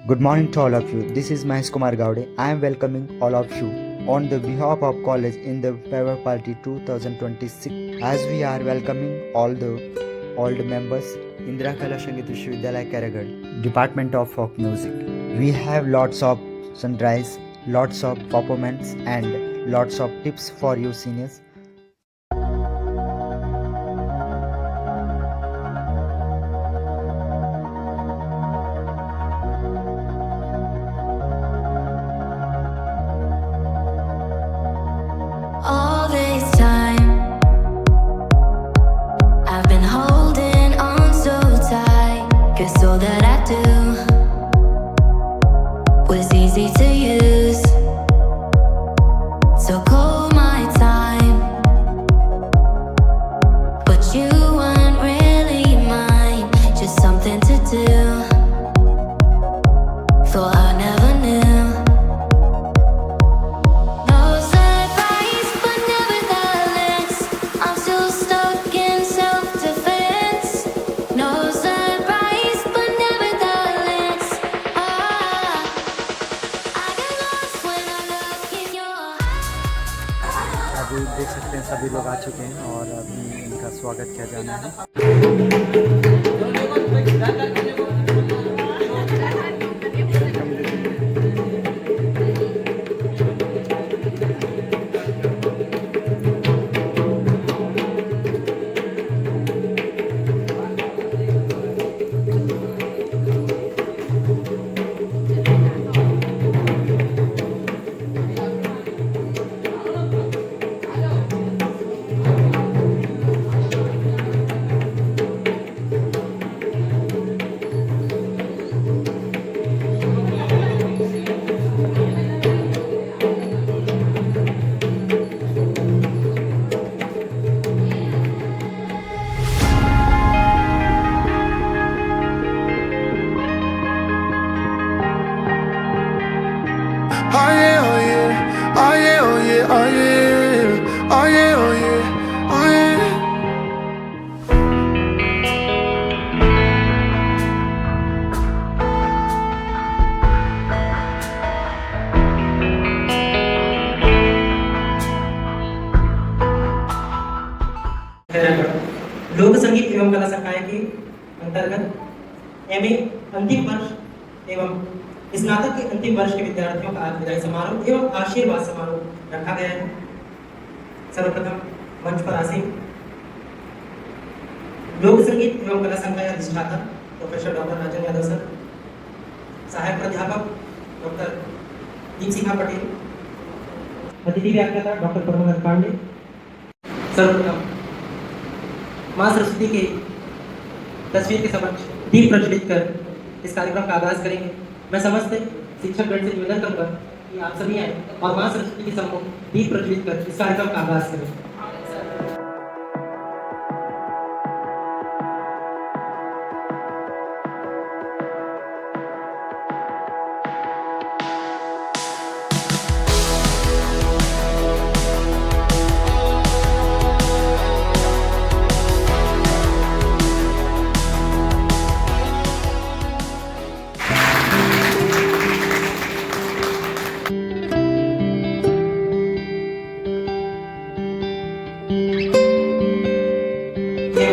Good morning to all of you. This is Mahesh Kumar Gowde. I am welcoming all of you on the behalf of college in the Power Party 2026. As we are welcoming all the old members, Indira Kala Sangeet Vishwavidyalaya Karagal, Department of Folk Music. We have lots of sunrise, lots of performance and lots of tips for you seniors. All this time, I've been holding on so tight, 'cause all that I do was easy to use. So call my time, but you weren't really mine, just something to do. Thought I never knew. No surprise, but nevertheless, I'm still stuck in self-defense. No surprise, but nevertheless, I get lost when I look in your eyes. अभी देख सकते हैं सभी लोग आ चुके हैं और अभी इनका स्वागत किया जाना है। Oh yeah, oh yeah, oh yeah, oh yeah, oh yeah, oh yeah, oh yeah, oh yeah. लोक संगीत एवं कला संकाय के अंतर्गत एमए अंतिम वर्ष एवं स्नातक के अंतिम वर्ष के विद्यार्थियों का आज विदाई समारोह एवं आशीर्वाद समारोह रखा गया है। सर्वप्रथम मंच पर आसीन लोक संगीत एवं कला संकाय अधिष्ठाता प्रोफेसर डॉक्टर राजन यादव सर, सहायक प्राध्यापक डॉक्टर दीपशिखा पटेल, अतिथि व्याख्याता डॉक्टर परमानंद पांडे। सर्वप्रथम मां सरस्वती के तस्वीर के समक्ष दीप प्रज्वलित कर इस कार्यक्रम का आगाज करेंगे। मैं समस्त शिक्षकगण से निवेदन करूंगा कि आप सभी आए और मां सरस्वती के सम्मुख दीप प्रज्वलित कर इस कार्यक्रम का आगाज करें।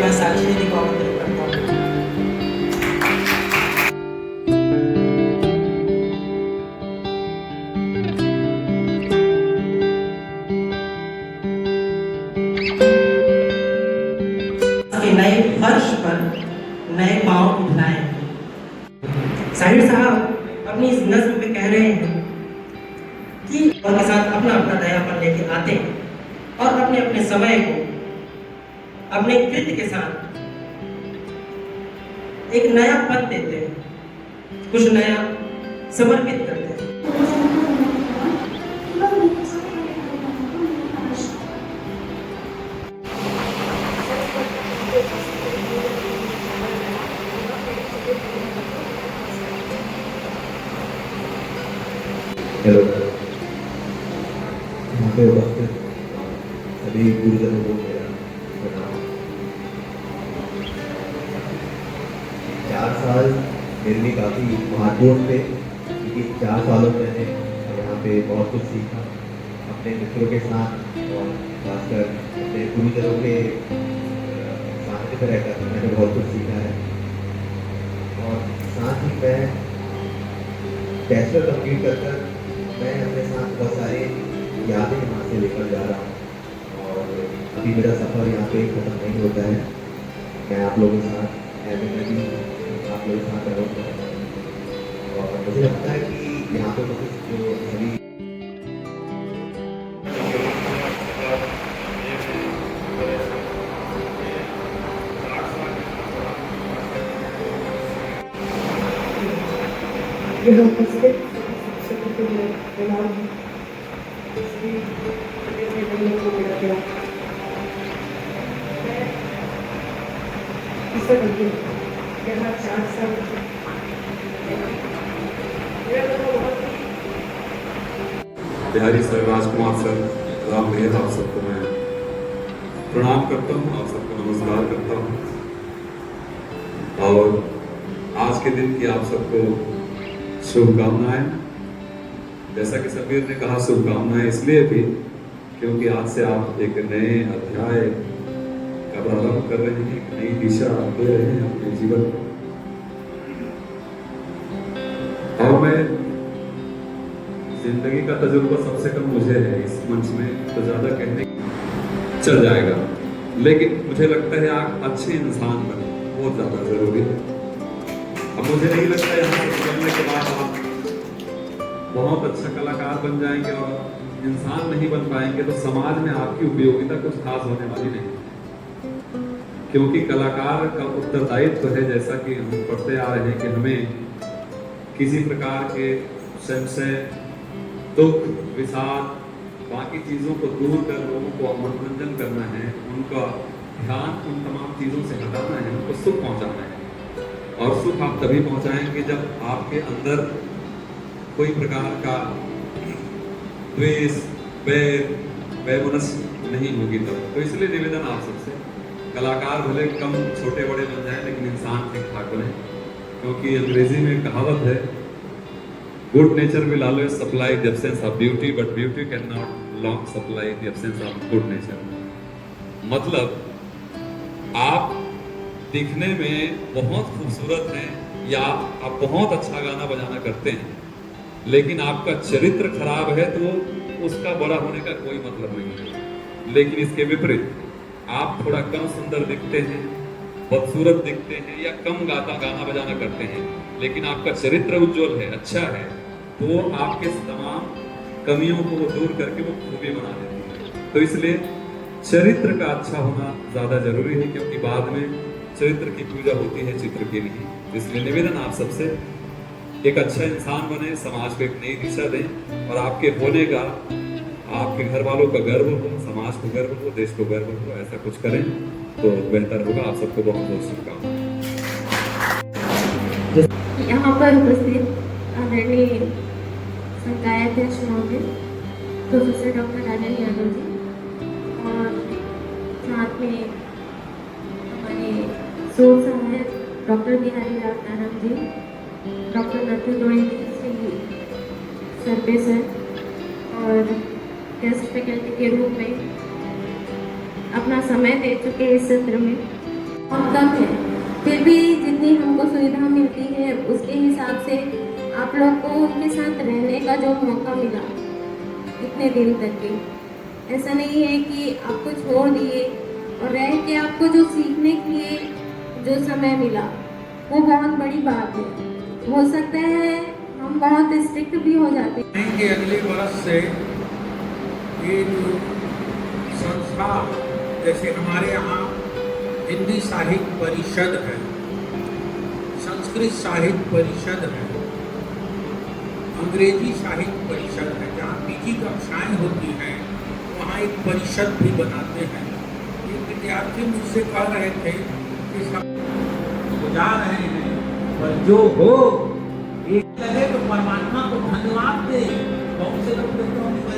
मैं साक्षी दीदी को आमंत्रित करता हूँ। नए फर्श पर नए पांव उठाए। साहिर साहब अपनी इस नज्म में कह रहे हैं कि उनके साथ अपना अपना दयापन लेके आते हैं और अपने अपने समय को अपने कृत्य के साथ एक नया पद देते हैं, कुछ नया समर्पित करते हैं। हेलो, यहाँ पे उपस्थित सभी गुरुजनों को मेरा प्रणाम। 4 साल मेरे लिए काफ़ी महत्वपूर्ण थे। इन 4 सालों में मैंने यहाँ पे बहुत कुछ सीखा अपने मित्रों के साथ और खासकर अपने गुरुजनों के सानिध्य में रहकर मैंने बहुत कुछ सीखा है। और साथ ही मैं बैचलर कंप्लीट कर मैं अपने साथ बहुत सारे यादें यहाँ से लेकर जा रहा हूँ और अभी मेरा सफ़र यहाँ पे ख़त्म नहीं होता है। मैं आप लोगों के साथ ऐसे में भी आप लोगों के साथ रहूँगा और मुझे लगता है कि यहाँ पे कुछ जो सभी यह उपस्थित सबसे प्रणाम श्री निवेदन को मेरा प्यार मैं ईश्वर जी यहाँ 4 साल मेरा तो बहुत बिहारी सर, राजकुमार सर, राम भैया, आप सबको मैं प्रणाम करता हूँ, आप सबको नमस्कार करता हूँ। और आज के दिन की आप सबको शुभकामनाएं। जैसा कि सबीर ने कहा, शुभकामनाएं इसलिए भी क्योंकि आज से आप एक नए अध्याय का प्रारंभ कर रहे हैं, एक नई दिशा दे रहे हैं अपने जीवन को। और मैं जिंदगी का तजुर्बा सबसे कम मुझे है, इस मंच में तो ज्यादा कहने चल जाएगा, लेकिन मुझे लगता है आप अच्छे इंसान बने, बहुत ज्यादा जरूरी है। अब मुझे नहीं लगता है यहाँ से निकलने के बाद आप बहुत अच्छा कलाकार बन जाएंगे और इंसान नहीं बन पाएंगे तो समाज में आपकी उपयोगिता कुछ खास होने वाली नहीं। क्योंकि कलाकार का उत्तरदायित्व है, जैसा कि हम पढ़ते आ रहे हैं, कि हमें किसी प्रकार के संशय, दुख, विषाद, बाकी चीज़ों को दूर कर लोगों को मनोरंजन करना है, उनका ध्यान उन तमाम चीज़ों से हटाना है, उनको सुख पहुंचाना है। और सुख आप तभी पहुंचाएंगे जब आपके अंदर कोई प्रकार का द्वेष, बैर, वैमनस्य नहीं होगी तब। तो इसलिए निवेदन आप सबसे, कलाकार भले कम छोटे बड़े बन जाए लेकिन इंसान ठीक ठाक बने, क्योंकि अंग्रेजी में कहावत है, good nature will always supply the absence of beauty, but beauty can not long supply the absence of good nature. मतलब आप दिखने में बहुत खूबसूरत हैं या आप बहुत अच्छा गाना बजाना करते हैं, लेकिन आपका चरित्र खराब है तो उसका बड़ा होने का कोई मतलब नहीं है। लेकिन इसके विपरीत आप थोड़ा कम सुंदर दिखते हैं, बदसूरत दिखते हैं या कम गाना बजाना करते हैं, लेकिन आपका चरित्र उज्जवल है, अच्छा है, तो वो आपके तमाम कमियों को वो दूर करके वो खूबी बना देती है। तो इसलिए चरित्र का अच्छा होना ज़्यादा जरूरी है, क्योंकि बाद में चरित्र की पूजा होती है चित्र के लिए। इसलिए निवेदन आप सबसे, एक अच्छा इंसान बने, समाज को एक नई दिशा दें और आपके होने का आपके घर वालों का गर्व हो, समाज को गर्व हो, देश को गर्व हो, ऐसा कुछ करें तो बेहतर होगा। आप सबको बहुत बहुत शुभकामनाएं। यहाँ पर उपस्थित आदरणीय संकायाध्यक्ष महोदय प्रोफेसर डॉक्टर राजन यादव जी और साथ में हमारे शोध सहायक डॉक्टर बिहारी राम जी, डॉक्टर नथु गोयली, श्री सर्वे सर और गेस्ट फैकल्टी के रूप में अपना समय दे चुके इस सत्र में। हम कम है, फिर भी जितनी हमको सुविधा मिलती है उसके हिसाब से आप लोग को उनके साथ रहने का जो मौका मिला इतने दिन तक के, ऐसा नहीं है कि आपको छोड़ दिए और रह के आपको जो सीखने के लिए जो समय मिला वो बहुत बड़ी बात है। हो सकता है हम बहुत स्ट्रिक्ट भी हो जाते हैं कि अगले वर्ष से ये जो संस्था, जैसे हमारे यहाँ हिंदी साहित्य परिषद है, संस्कृत साहित्य परिषद है, अंग्रेजी साहित्य परिषद है, जहाँ पीजी कक्षाएं होती हैं वहाँ एक परिषद भी बनाते हैं। ये विद्यार्थी मुझसे कह रहे थे कि सब जा रहे हैं, पर जो हो एक लगे तो परमात्मा को धन्यवाद दे। बहुत से लोग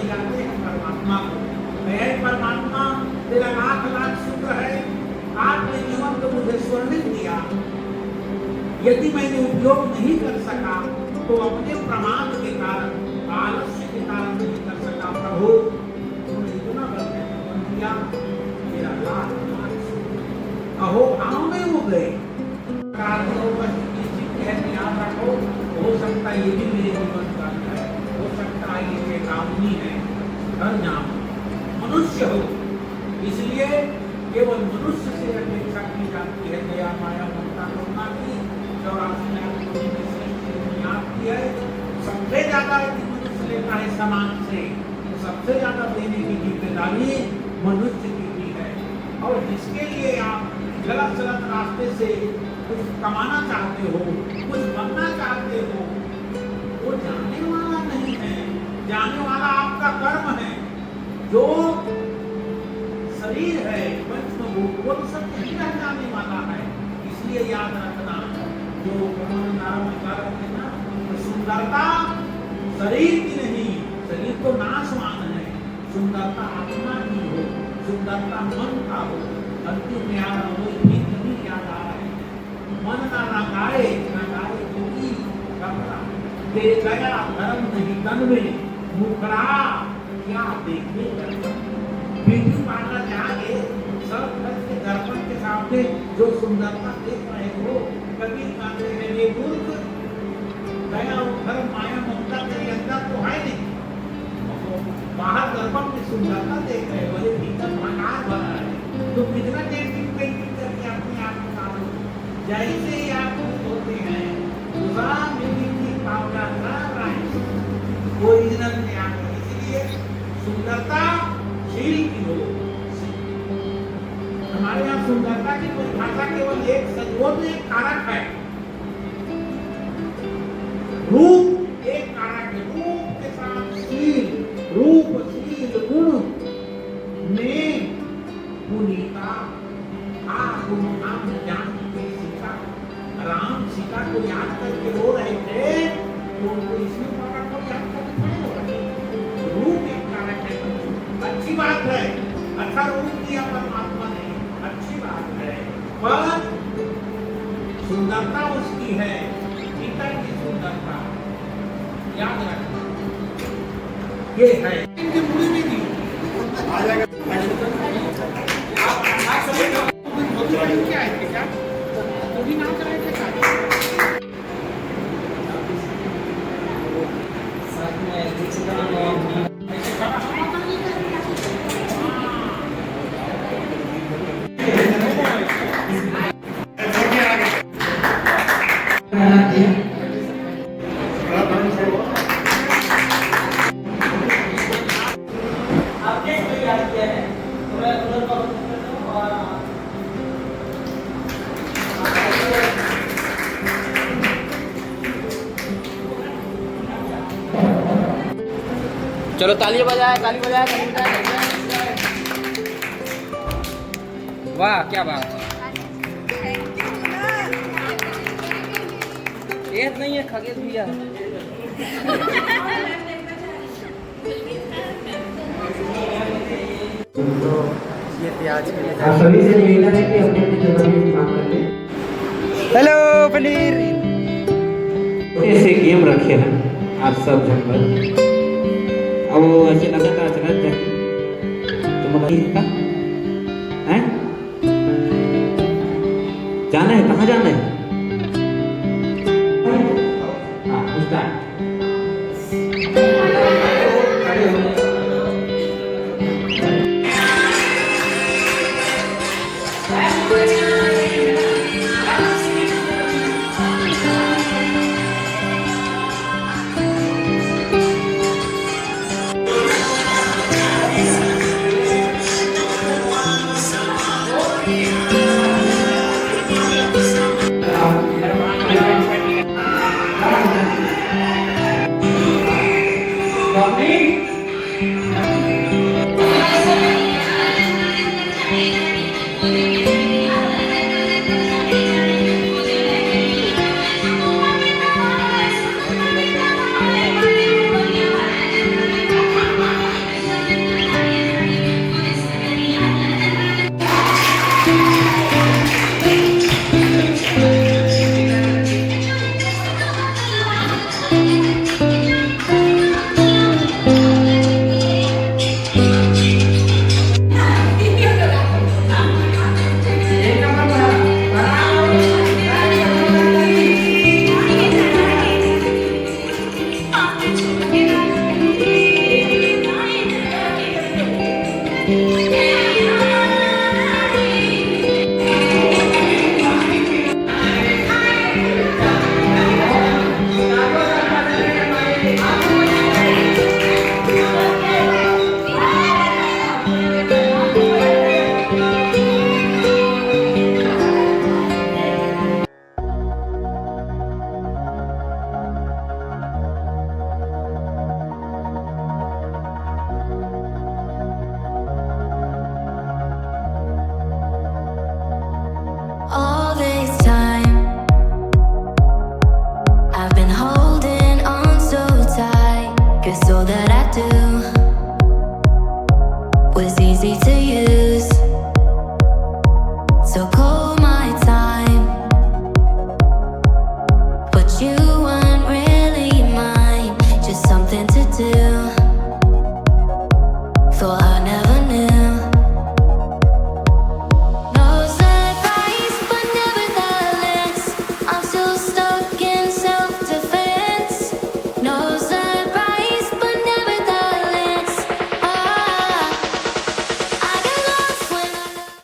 जाते हैं परमात्मा को, मैं परमात्मा तेरा लाख लाख शुक्र है, आपने जीवन को मुझे स्वर्णिम दिया, यदि मैंने उपयोग नहीं कर सका तो अपने प्रमाद के कारण, आलस्य के कारण नहीं कर सका। प्रभु तुमने इतना करने में किया, मेरा लाख अहो भाव में हो गए। याद रखो, हो सकता है ये भी मेरे जीवन का है, हो सकता है ये चेतावनी है, डर जाओ मनुष्य हो। इसलिए केवल मनुष्य से अपेक्षा की जाती है दया माया ममता करुणा की। 84 लाख कोटि में श्रेष्ठ याद की है। सबसे ज्यादा यदि मनुष्य लेता है समाज से, तो सबसे ज्यादा देने की जिम्मेदारी मनुष्य की भी है। और जिसके लिए आप गलत गलत रास्ते से कुछ कमाना चाहते हो, कुछ बनना चाहते हो, वो जाने वाला नहीं है। जाने वाला आपका कर्म है। जो शरीर है पंचभूत, वो तो सब नहीं रह जाने वाला है। इसलिए याद रखना, जो कारक है ना, तो सुंदरता शरीर की नहीं, शरीर तो नाशवान है। सुंदरता आत्मा की हो, सुंदरता मन का हो। अंतिम में आ रहा हो, नहीं याद आ रहा है। मन ना गाए जोगी कपड़ा, तेरे गया धर्म नहीं तन में, मुखड़ा क्या देखने दर्पण। ब्यूटी पार्लर जाके सब के दर्पण के सामने जो सुंदरता देख रहे हो, कभी कहते हैं ये मूर्ख, गया धर्म माया ममता तेरे अंदर तो है नहीं। बाहर दर्पण में सुंदरता देख रहे हो, बोले भीतर भंडार भरा है। तो कितना डेटिंग पेंटिंग करके अपने आप को डालो। जैसे ही आप होते हैं, दूसरा मिमिक्री पाउडर कर रहे हैं, ओरिजिनल में आकर। इसलिए सुंदरता शील की हो। हमारे यहाँ सुंदरता की परिभाषा केवल एक सजोद एक कारक है, रूप एक कारक है। रूप के साथ शील, रूप शील गुण में पुनीता गुण नाम ज्ञान की सीता। राम सीता को याद करके रो रहे थे, तो उनको इसमें कारक को याद करके खड़े हो रहे। रूप एक कारक है, अच्छी बात है। अच्छा रूप दिया परमात्मा ने, अच्छी बात है, पर सुंदरता उसकी है, भीतर की सुंदरता याद रखना। ये है इनकी पूरी भी नहीं आ जाएगा। क्या है क्या तो भी नाम कर रहे थे चलो ताली बजाए, ताली बजाए, ताली बजाए। वाह क्या बात है। ये नहीं है खगेश भैया। तो ये थे आज के लिए। सभी से निवेदन है कि अपने अपने जगह में काम कर लें। हेलो पनीर। ऐसे गेम रखे हैं आप सब जन अब ऐसे लगातार चलते हैं। तुम का हैं? जाना है, कहाँ जाना है? हाँ स्टार्ट। do.